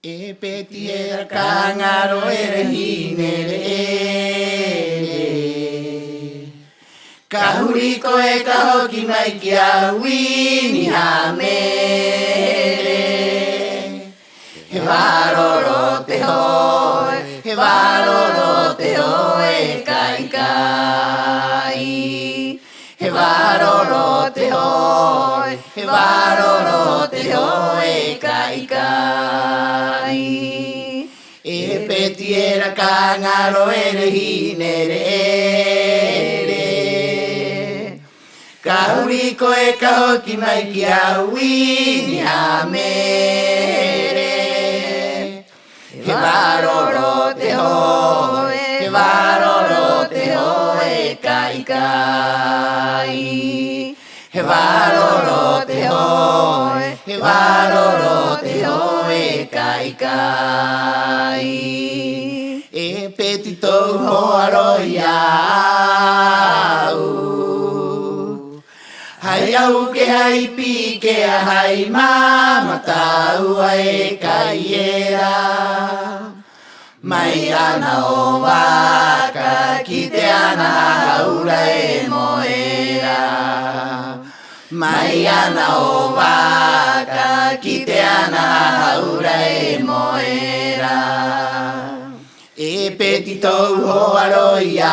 E petiera kangaro ere hinere Kahuriko e kahoki mai ki a wini hamere He waroro te hoe, he waroro te hoe kai kai He waroro te hoe, he waroro te hoe kai kai E petiera kangaro ere hinere Kahuriko e kahoki mai ki a wini hamere He waroro te hoe, he waroro te hoe kai kai He waroro te hoe, he waroro te hoe kai kai E peti tau hoaroi au Hai au ke hai pi ke a hai mamatau ai kai era Mai ana o waka ki te ana haura e moera Mai ana o waka ki te ana haura e moera E peti tau hoaroi au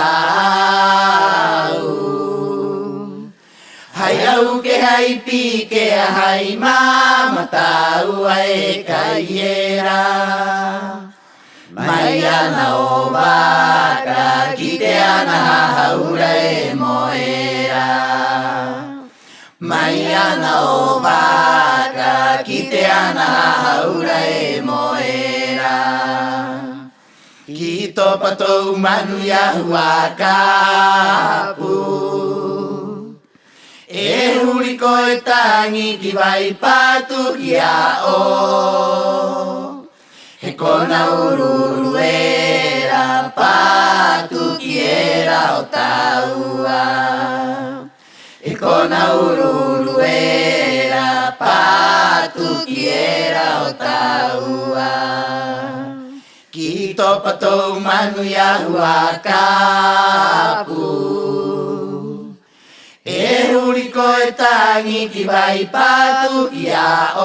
Hai au ke hai pi ke a hai mamatau ai kai era Mai ana o waka ki te ana haura e moera Mai ana o waka ki te ana haura e moera Ki topa tau manu yahu a kapu E huri koe tangi ki vai patu ki a o He kona ururu era patu ki era o taua He kona ururu era patu ki era o taua Ki topa tau manu yahu a kapu E huri koe tangi ki vai patu ki a o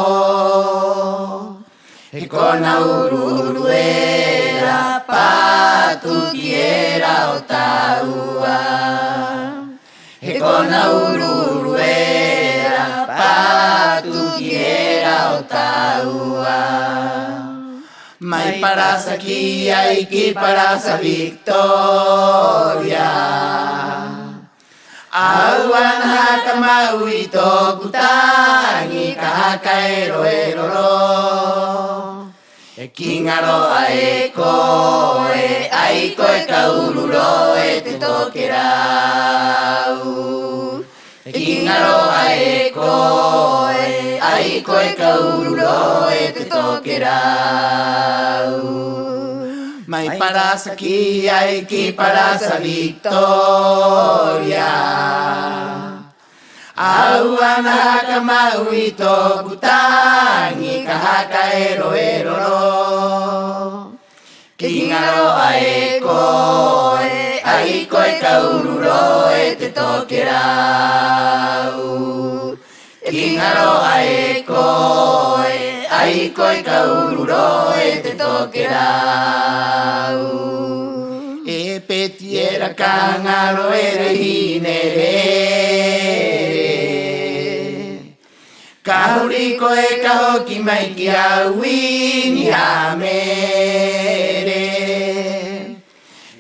He kona ururu era patu ki era o taua He kona ururu era patu ki era o taua Mai parasa ki ai ki parasa Victoria Auan haka mau i tōku tangi ka haka e roeroro E kingaroa e koe, ai koe ka ururo e te toke rau E kingaroa e koe, ai koe ka ururo e te toke rau Mai parasa ki ai ki parasa Victoria Auana haka mau i tōku tangi ka haka e roeroro Kingaroa e koe, ai koe ka ururo e te toke rau Kingaroa e koe, ai koe ka ururo e te toke rau E peti era kangaro ere hinere Kahuriko e kahoki mai ki a wini hamere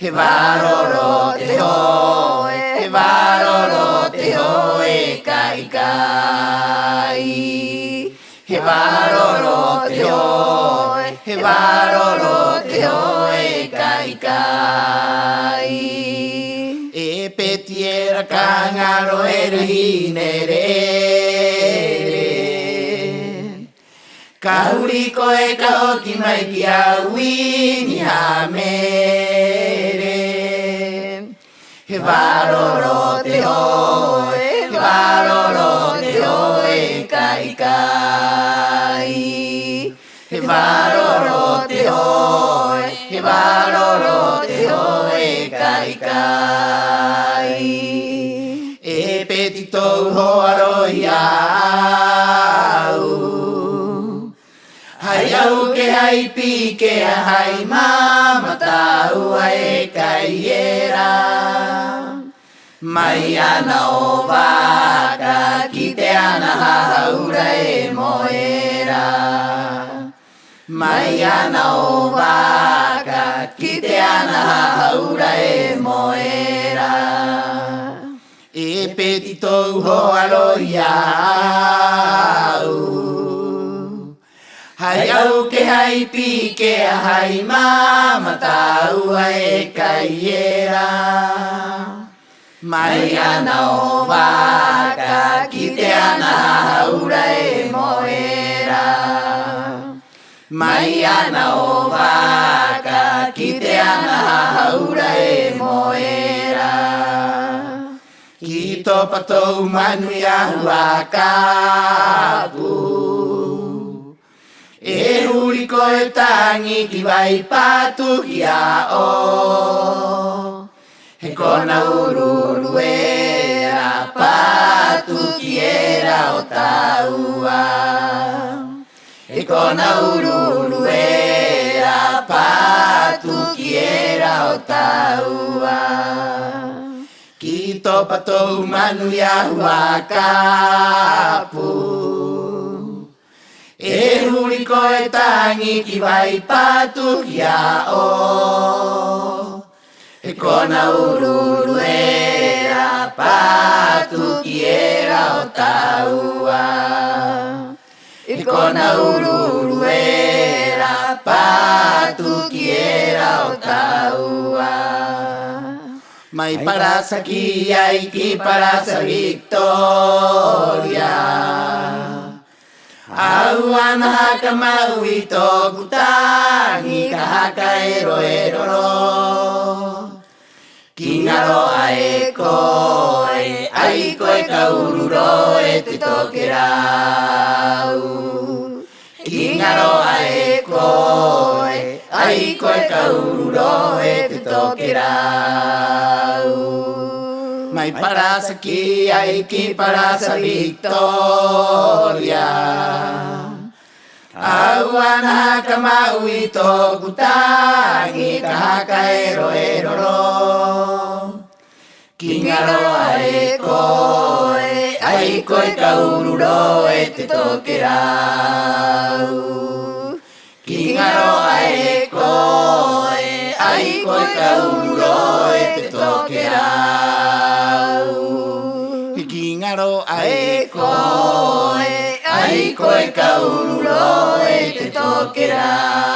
He waroro te hoe, he waroro te hoe kai kai He waroro te hoe, he waroro te hoe kai kai E peti era kangaro ere hinere Kahuriko e kahoki mai ki a wini hamere He waroro te hoe, he waroro te hoe kai kai He waroro ai kai. E peti tau hoaroi au. Hai au ke hai pi ke a hai mama tau ai kai era. Mai ana o waka ki te ana haura e moera. Mai ana o waka ki te ana haura e moera. E peti tau hoaroi au. Hai au ke hai pi ke a hai mama tau ai kai era. Mai ana o waka ki te ana haura e moera. Mai ana o waka ki te ana haura e moera. Ki topa tau manui ahu a kapu. E huri koe tangi ki vai patu ki a o. He kona ururu e a patu ki era o taua. He kona ururu e a patu ki era o taua. Ki topa tau manui ahu a kapu. E huri koe tangi ki vai patu ki a o. E kona ururu e a patu ki era o taua. E kona ururu e a patu ki era o taua. Mai parasa ki ai ki parasa Victoria. Au ana haka mau i tōku tangi ka haka ero ero ro. Ki ngaro ai koe, ai koe ka ururo e te toke rau. Ki ngaro ai koe, ai koe ka ururo e te toke rau. Mai parasa ki ai ki parasa Victoria. Au ana haka mau i tōku tangi ka haka ero ero ro. Ki ngaro ai koe ka ururo e te toke rau. Ki ngaro ai koe ka ururo e te toke rau. Ki ngaro ai koe ka ururo e te toke rau.